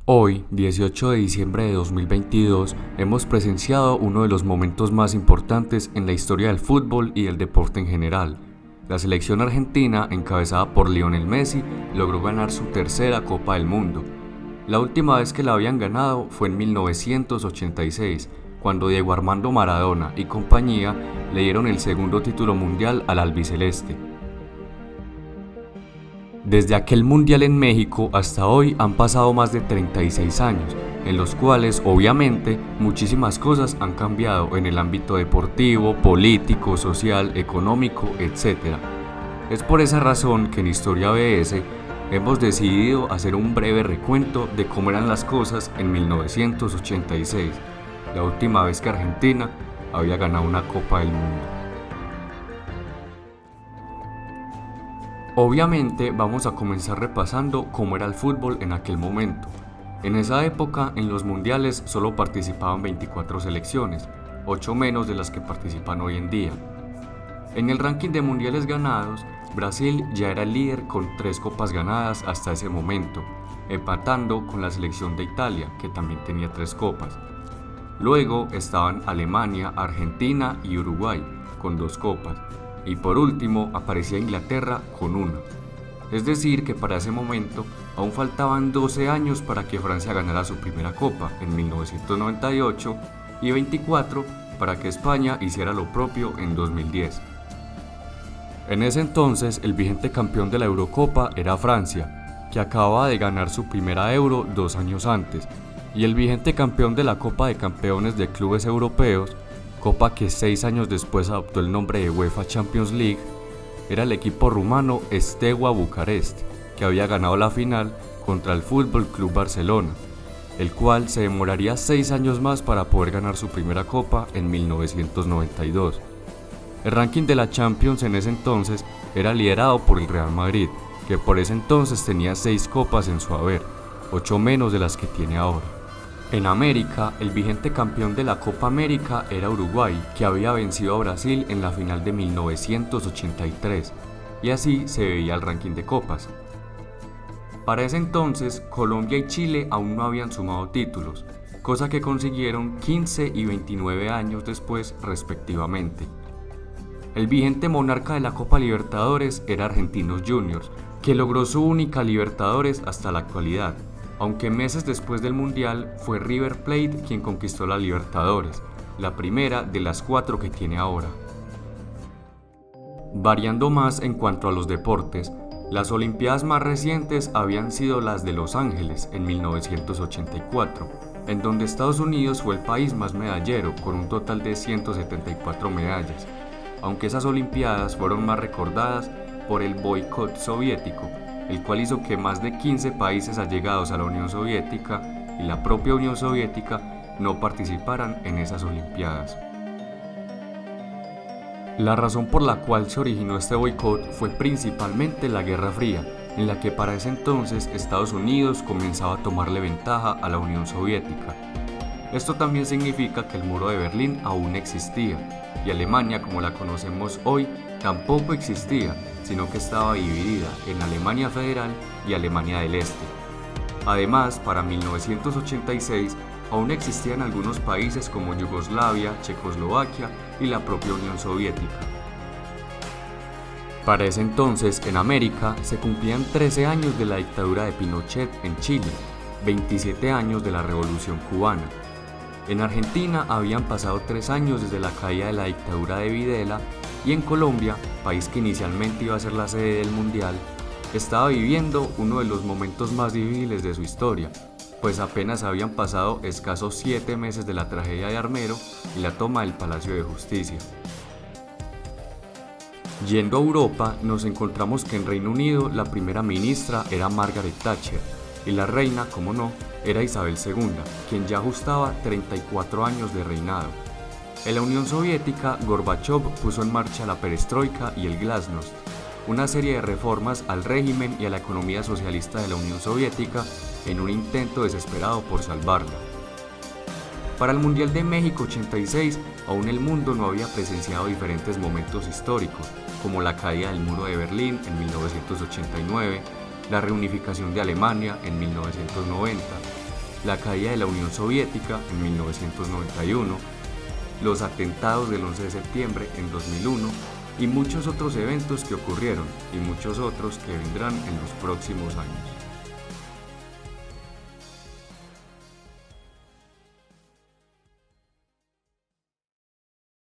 Hoy, 18 de diciembre de 2022, hemos presenciado uno de los momentos más importantes en la historia del fútbol y del deporte en general. La selección argentina, encabezada por Lionel Messi, logró ganar su tercera Copa del Mundo. La última vez que la habían ganado fue en 1986, cuando Diego Armando Maradona y compañía le dieron el segundo título mundial al albiceleste. Desde aquel mundial en México hasta hoy han pasado más de 36 años, en los cuales obviamente muchísimas cosas han cambiado en el ámbito deportivo, político, social, económico, etc. Es por esa razón que en Historia BS hemos decidido hacer un breve recuento de cómo eran las cosas en 1986, la última vez que Argentina había ganado una Copa del Mundo. Obviamente vamos a comenzar repasando cómo era el fútbol en aquel momento. En esa época, en los mundiales solo participaban 24 selecciones, 8 menos de las que participan hoy en día. En el ranking de mundiales ganados, Brasil ya era el líder con 3 copas ganadas hasta ese momento, empatando con la selección de Italia, que también tenía 3 copas. Luego estaban Alemania, Argentina y Uruguay, con 2 copas. Y por último aparecía Inglaterra con 1. Es decir que para ese momento aún faltaban 12 años para que Francia ganara su primera copa en 1998 y 24 para que España hiciera lo propio en 2010. En ese entonces el vigente campeón de la Eurocopa era Francia, que acababa de ganar su primera Euro 2 años antes, y el vigente campeón de la Copa de Campeones de Clubes Europeos, copa que 6 años después adoptó el nombre de UEFA Champions League, era el equipo rumano Steaua Bucarest, que había ganado la final contra el Fútbol Club Barcelona, el cual se demoraría 6 años más para poder ganar su primera copa en 1992. El ranking de la Champions en ese entonces era liderado por el Real Madrid, que por ese entonces tenía 6 copas en su haber, 8 menos de las que tiene ahora. En América, el vigente campeón de la Copa América era Uruguay, que había vencido a Brasil en la final de 1983, y así se veía el ranking de copas. Para ese entonces, Colombia y Chile aún no habían sumado títulos, cosa que consiguieron 15 y 29 años después respectivamente. El vigente monarca de la Copa Libertadores era Argentinos Juniors, que logró su única Libertadores hasta la actualidad, aunque meses después del Mundial fue River Plate quien conquistó la Libertadores, la primera de las 4 que tiene ahora. Variando más en cuanto a los deportes, las Olimpiadas más recientes habían sido las de Los Ángeles en 1984, en donde Estados Unidos fue el país más medallero con un total de 174 medallas, aunque esas Olimpiadas fueron más recordadas por el boicot soviético, el cual hizo que más de 15 países allegados a la Unión Soviética y la propia Unión Soviética no participaran en esas Olimpiadas. La razón por la cual se originó este boicot fue principalmente la Guerra Fría, en la que para ese entonces Estados Unidos comenzaba a tomarle ventaja a la Unión Soviética. Esto también significa que el muro de Berlín aún existía, y Alemania, como la conocemos hoy, tampoco existía, sino que estaba dividida en Alemania Federal y Alemania del Este. Además, para 1986 aún existían algunos países como Yugoslavia, Checoslovaquia y la propia Unión Soviética. Para ese entonces, en América, se cumplían 13 años de la dictadura de Pinochet en Chile, 27 años de la Revolución Cubana. En Argentina habían pasado 3 años desde la caída de la dictadura de Videla, y en Colombia, país que inicialmente iba a ser la sede del Mundial, estaba viviendo uno de los momentos más difíciles de su historia, pues apenas habían pasado escasos 7 meses de la tragedia de Armero y la toma del Palacio de Justicia. Yendo a Europa, nos encontramos que en Reino Unido la primera ministra era Margaret Thatcher, y la reina, como no, era Isabel II, quien ya ajustaba 34 años de reinado. En la Unión Soviética, Gorbachov puso en marcha la perestroika y el glasnost, una serie de reformas al régimen y a la economía socialista de la Unión Soviética en un intento desesperado por salvarla. Para el Mundial de México 86, aún el mundo no había presenciado diferentes momentos históricos, como la caída del muro de Berlín en 1989, la reunificación de Alemania en 1990, la caída de la Unión Soviética en 1991, los atentados del 11 de septiembre en 2001 y muchos otros eventos que ocurrieron y muchos otros que vendrán en los próximos años.